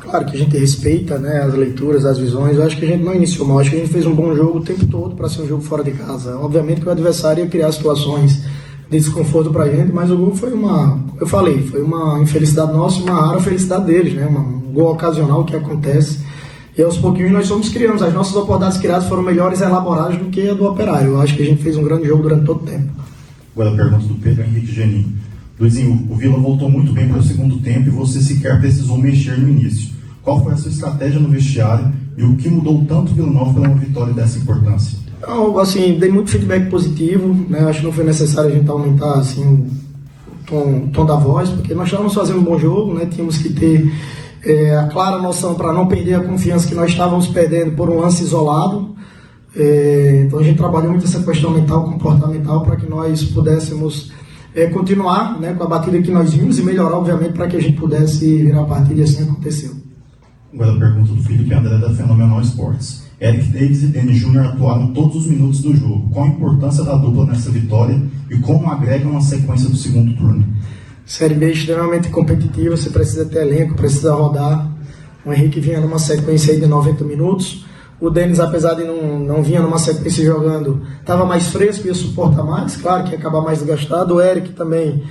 Claro que a gente respeita, né, as leituras, as visões. Eu acho que a gente não iniciou mal, acho que a gente fez um bom jogo o tempo todo para ser um jogo fora de casa. Obviamente que o adversário ia criar situações de desconforto para a gente, mas o gol foi foi uma infelicidade nossa e uma rara felicidade deles, né, um gol ocasional que acontece. E aos pouquinhos nós fomos criando. As nossas oportunidades criadas foram melhores e elaboradas do que a do Operário. Eu acho que a gente fez um grande jogo durante todo o tempo. Agora a pergunta do Pedro Henrique Genin. Luizinho, o Vila voltou muito bem para o segundo tempo e você sequer precisou mexer no início. Qual foi a sua estratégia no vestiário e o que mudou tanto o Vila Nova para uma vitória dessa importância? Então, assim, dei muito feedback positivo, né? Acho que não foi necessário a gente aumentar assim, o tom da voz, porque nós estávamos fazendo um bom jogo, né? Tínhamos que ter a clara noção para não perder a confiança que nós estávamos perdendo por um lance isolado. Então a gente trabalhou muito essa questão mental, comportamental, para que nós pudéssemos continuar, né, com a batida que nós vimos e melhorar, obviamente, para que a gente pudesse virar a partida, e assim aconteceu. Agora a pergunta do Felipe André da Fenomenal Esportes. Eric Davis e Denis Júnior atuaram todos os minutos do jogo. Qual a importância da dupla nessa vitória e como agregam a sequência do segundo turno? Série B extremamente competitiva, você precisa ter elenco, precisa rodar. O Henrique vinha numa sequência aí de 90 minutos. O Denis, apesar de não vinha numa sequência jogando, estava mais fresco, ia suportar mais, claro que ia acabar mais desgastado. O Eric também,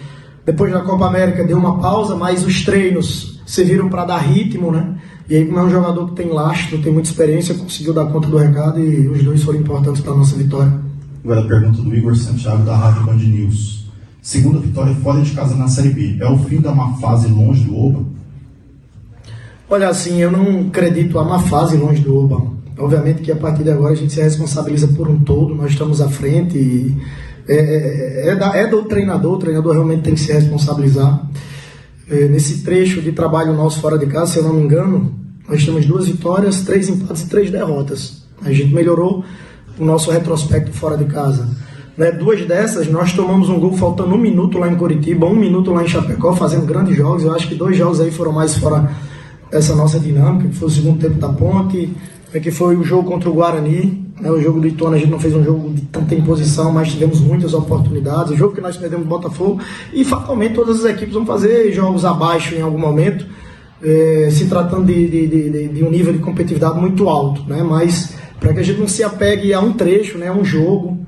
depois da Copa América, deu uma pausa, mas os treinos serviram para dar ritmo, né? E aí, como é um jogador que tem lastro, tem muita experiência, conseguiu dar conta do recado e os dois foram importantes para a nossa vitória. Agora a pergunta do Igor Santiago, da Rádio Band News. Segunda vitória fora de casa na Série B. É o fim da má fase longe do Oba? Olha, assim, eu não acredito a má fase longe do Oba. Obviamente que a partir de agora a gente se responsabiliza por um todo, nós estamos à frente e do treinador, o treinador realmente tem que se responsabilizar. Nesse trecho de trabalho nosso fora de casa, se eu não me engano, nós temos 2 vitórias, 3 empates e 3 derrotas. A gente melhorou o nosso retrospecto fora de casa. 2 dessas, nós tomamos um gol faltando 1 minuto lá em Curitiba, 1 minuto lá em Chapecó, fazendo grandes jogos. Eu acho que 2 jogos aí foram mais fora dessa nossa dinâmica, que foi o segundo tempo da Ponte, que foi o jogo contra o Guarani, né? O jogo do Ituano a gente não fez um jogo de tanta imposição, mas tivemos muitas oportunidades. O jogo que nós perdemos do Botafogo, e fatalmente todas as equipes vão fazer jogos abaixo em algum momento, se tratando de um nível de competitividade muito alto, né? Mas para que a gente não se apegue a um trecho, né? A um jogo,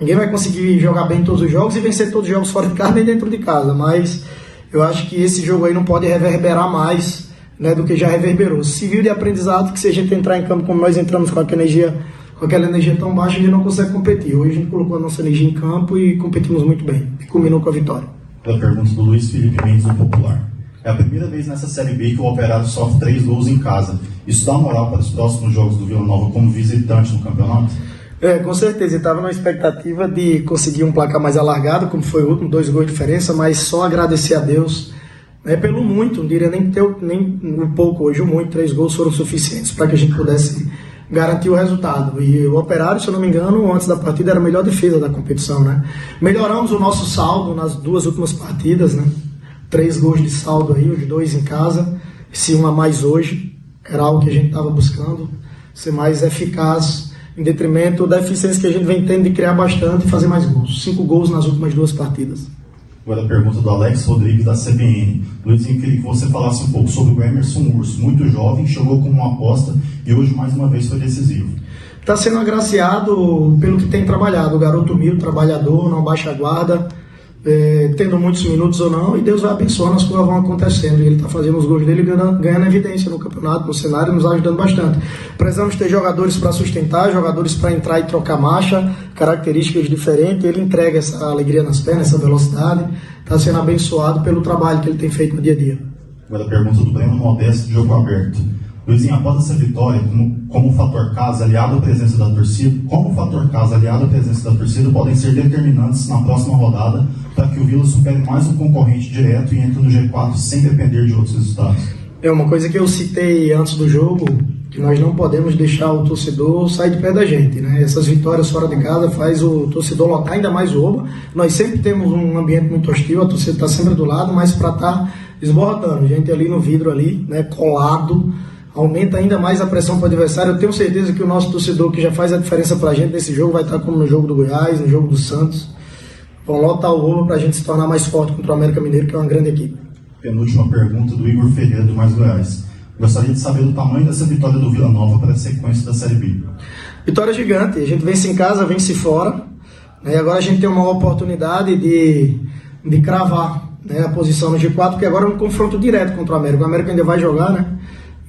ninguém vai conseguir jogar bem todos os jogos e vencer todos os jogos fora de casa nem dentro de casa, mas eu acho que esse jogo aí não pode reverberar mais, né, do que já reverberou. Civil de aprendizado, que se a gente entrar em campo como nós entramos com aquela energia tão baixa, a gente não consegue competir. Hoje a gente colocou a nossa energia em campo e competimos muito bem, e culminou com a vitória. A pergunta do Luiz Felipe Mendes, do Popular. É a primeira vez nessa Série B que o Operário sofre 3 gols em casa. Isso dá moral para os próximos jogos do Vila Nova como visitante no campeonato? Com certeza, estava na expectativa de conseguir um placar mais alargado, como foi o último, 2 gols de diferença, mas só agradecer a Deus, pelo muito, não diria nem um pouco, hoje o muito, 3 gols foram suficientes para que a gente pudesse garantir o resultado. E o Operário, se eu não me engano, antes da partida era a melhor defesa da competição, né? Melhoramos o nosso saldo nas 2 últimas partidas, né? 3 gols de saldo aí, os 2 em casa, se um a mais hoje, era algo que a gente estava buscando, ser mais eficaz em detrimento da eficiência que a gente vem tendo de criar bastante e fazer mais gols. 5 gols nas últimas 2 partidas. Agora a pergunta do Alex Rodrigues, da CBN. Luizinho, queria que você falasse um pouco sobre o Emerson Urso, muito jovem, chegou como uma aposta e hoje mais uma vez foi decisivo. Está sendo agraciado pelo que tem trabalhado, o garoto humilde, trabalhador, não baixa a guarda, tendo muitos minutos ou não, e Deus vai abençoando, as coisas vão acontecendo, e ele está fazendo os gols dele ganhando evidência no campeonato, no cenário, nos ajudando bastante. Precisamos ter jogadores para sustentar, jogadores para entrar e trocar marcha, características diferentes, ele entrega essa alegria nas pernas, essa velocidade, está sendo abençoado pelo trabalho que ele tem feito no dia a dia. Agora a pergunta do Breno Modesto, de jogo aberto. Luizinho, após essa vitória, como o fator casa aliado à presença da torcida, podem ser determinantes na próxima rodada para que o Vila supere mais um concorrente direto e entre no G4 sem depender de outros resultados? Uma coisa que eu citei antes do jogo, que nós não podemos deixar o torcedor sair de pé da gente, né? Essas vitórias fora de casa faz o torcedor lotar ainda mais o Oba. Nós sempre temos um ambiente muito hostil, a torcida está sempre do lado, mas para estar esborrotando, gente ali no vidro ali, né, colado, aumenta ainda mais a pressão para o adversário. Eu tenho certeza que o nosso torcedor, que já faz a diferença para a gente nesse jogo, vai estar como no jogo do Goiás, no jogo do Santos. Vão lotar o Oba para a gente se tornar mais forte contra o América Mineiro, que é uma grande equipe. Penúltima pergunta do Igor Ferreira, do Mais Goiás. Gostaria de saber o tamanho dessa vitória do Vila Nova para a sequência da Série B. Vitória gigante, a gente vence em casa, vence fora, né? Agora a gente tem uma oportunidade de cravar, né, a posição no G4, porque agora é um confronto direto contra o América. O América ainda vai jogar, né?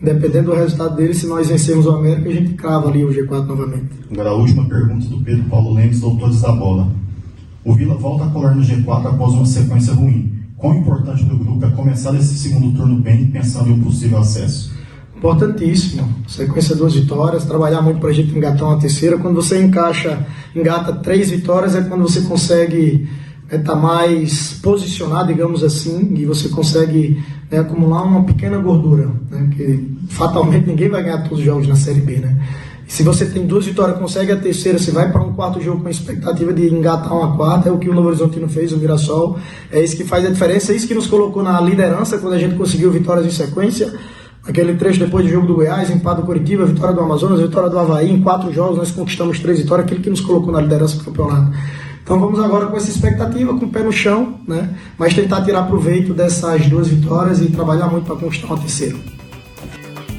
Dependendo do resultado dele, se nós vencermos o América, a gente crava ali o G4 novamente. Agora a última pergunta do Pedro Paulo Lemes, Doutores da Bola. O Vila volta a colar no G4 após uma sequência ruim. Quão importante do grupo é começar esse segundo turno bem, pensando em um possível acesso? Importantíssimo. Sequência 2 vitórias, trabalhar muito para a gente engatar uma terceira. Quando você engata 3 vitórias, é quando você consegue estar mais posicionado, digamos assim, e você consegue acumular uma pequena gordura, né? Porque fatalmente ninguém vai ganhar todos os jogos na Série B, né? E se você tem 2 vitórias, consegue a terceira, você vai para um quarto jogo com a expectativa de engatar uma quarta, é o que o Novo Horizontino fez, o Mirassol, é isso que faz a diferença, é isso que nos colocou na liderança quando a gente conseguiu vitórias em sequência. Aquele trecho depois do jogo do Goiás, empate do Coritiba, vitória do Amazonas, vitória do Avaí, em 4 jogos nós conquistamos 3 vitórias, aquele que nos colocou na liderança do campeonato. Então vamos agora com essa expectativa, com o pé no chão, né? Mas tentar tirar proveito dessas 2 vitórias e trabalhar muito para conquistar uma terceira.